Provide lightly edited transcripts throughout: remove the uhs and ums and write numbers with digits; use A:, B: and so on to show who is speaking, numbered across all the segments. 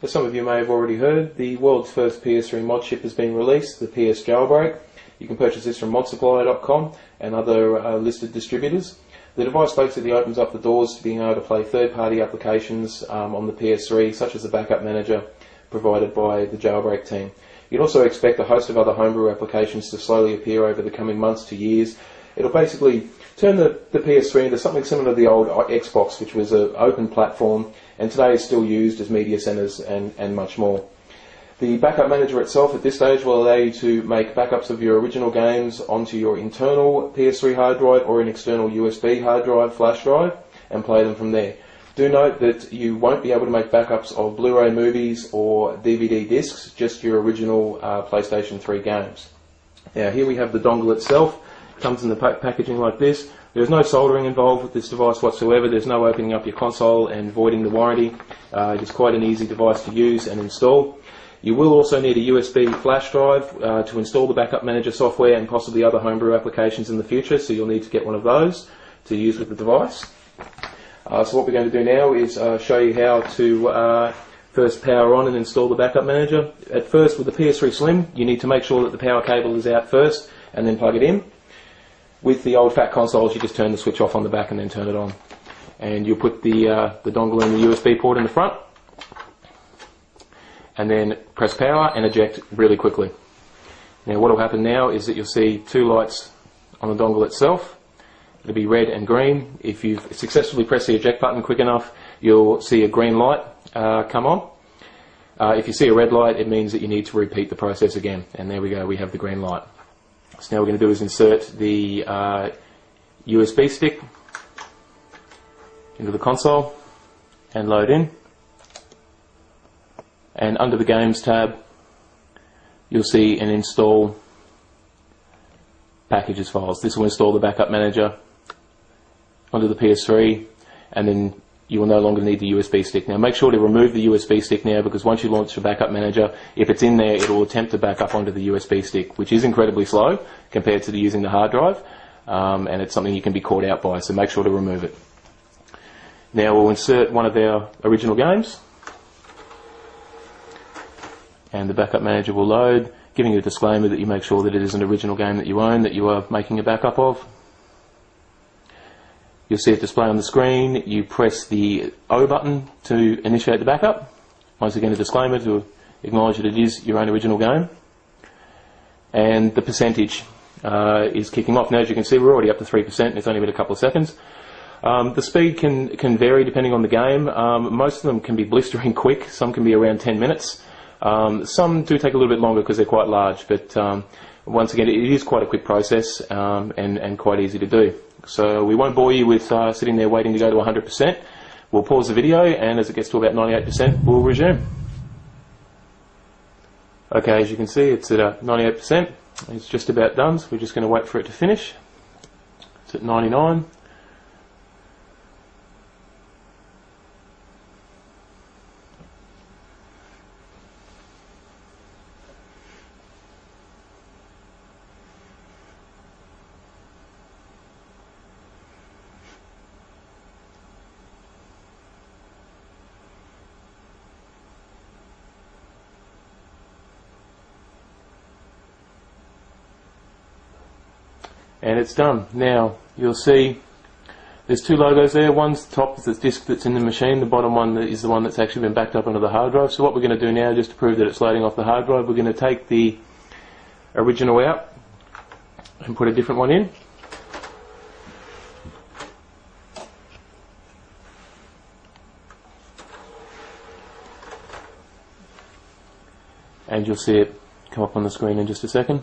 A: As some of you may have already heard, the world's first PS3 mod chip has been released, the PS Jailbreak. You can purchase this from modsupply.com and other listed distributors. The device basically opens up the doors to being able to play third-party applications on the PS3, such as the backup manager provided by the Jailbreak team. You'd also expect a host of other homebrew applications to slowly appear over the coming months to years. It'll basically turn the PS3 into something similar to the old Xbox, which was an open platform, and today is still used as media centers and much more. The backup manager itself at this stage will allow you to make backups of your original games onto your internal PS3 hard drive or an external USB hard drive, flash drive, and play them from there. Do note that you won't be able to make backups of Blu-ray movies or DVD discs, just your original PlayStation 3 games. Now here we have the dongle itself. It comes in the packaging like this. There's no soldering involved with this device whatsoever. There's no opening up your console and voiding the warranty. It is quite an easy device to use and install. You will also need a USB flash drive to install the backup manager software and possibly other homebrew applications in the future, so you'll need to get one of those to use with the device. So what we're going to do now is show you how to first power on and install the backup manager. At first, with the PS3 Slim, you need to make sure that the power cable is out first and then plug it in. With the old fat consoles, you just turn the switch off on the back and then turn it on. And you'll put the dongle in the USB port in the front, and then press power and eject really quickly. Now what will happen now is that you'll see two lights on the dongle itself. It'll be red and green. If you've successfully pressed the eject button quick enough, you'll see a green light come on. If you see a red light, it means that you need to repeat the process again. And there we go, we have the green light. So now what we're going to do is insert the USB stick into the console and load in. And under the Games tab, you'll see an Install Packages files. This will install the backup manager onto the PS3, and then you will no longer need the USB stick. Now make sure to remove the USB stick now, because once you launch the backup manager, if it's in there, it will attempt to back up onto the USB stick, which is incredibly slow compared to using the hard drive, and it's something you can be caught out by, so make sure to remove it. Now we'll insert one of our original games, and the backup manager will load, giving you a disclaimer that you make sure that it is an original game that you own, that you are making a backup of. You'll see it display on the screen. You press the O button to initiate the backup. Once again, a disclaimer to acknowledge that it is your own original game. And the percentage is kicking off. Now, as you can see, we're already up to 3%. It's only been a couple of seconds. The speed can vary depending on the game. Most of them can be blistering quick. Some can be around 10 minutes. Some do take a little bit longer because they're quite large, but once again, it is quite a quick process and quite easy to do. So we won't bore you with sitting there waiting to go to 100%. We'll pause the video, and as it gets to about 98%, we'll resume. Okay, as you can see, it's at 98%. It's just about done, so we're just going to wait for it to finish. It's at 99. And it's done. Now you'll see there's two logos there. One's the top, the disc that's in the machine. The bottom one is the one that's actually been backed up onto the hard drive. So what we're going to do now, just to prove that it's loading off the hard drive, we're going to take the original out and put a different one in. And you'll see it come up on the screen in just a second.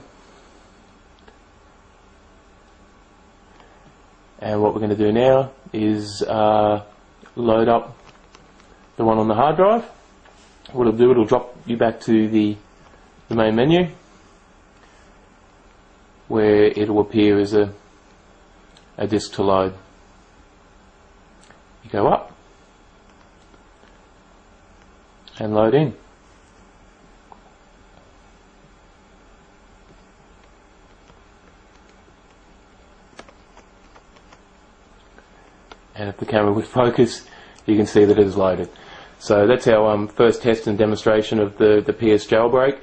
A: And what we're going to do now is load up the one on the hard drive. What it'll do, it'll drop you back to the main menu, where it'll appear as a disk to load. You go up and load in. And if the camera would focus, you can see that it is loaded. So that's our first test and demonstration of the PS jailbreak.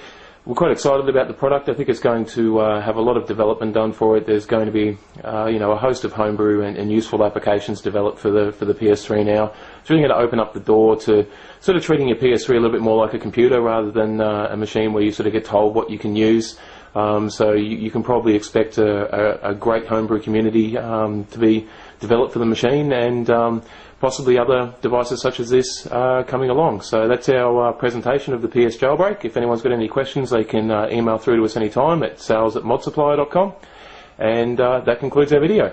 A: We're quite excited about the product. I think it's going to have a lot of development done for it. There's going to be a host of homebrew and useful applications developed for the PS3 now. It's really going to open up the door to sort of treating your PS3 a little bit more like a computer rather than a machine where you sort of get told what you can use. So you can probably expect a great homebrew community to be developed for the machine, and possibly other devices such as this coming along. So that's our presentation of the PS jailbreak. If anyone's got any questions, they can email through to us anytime at sales@modsupply.com, and that concludes our video.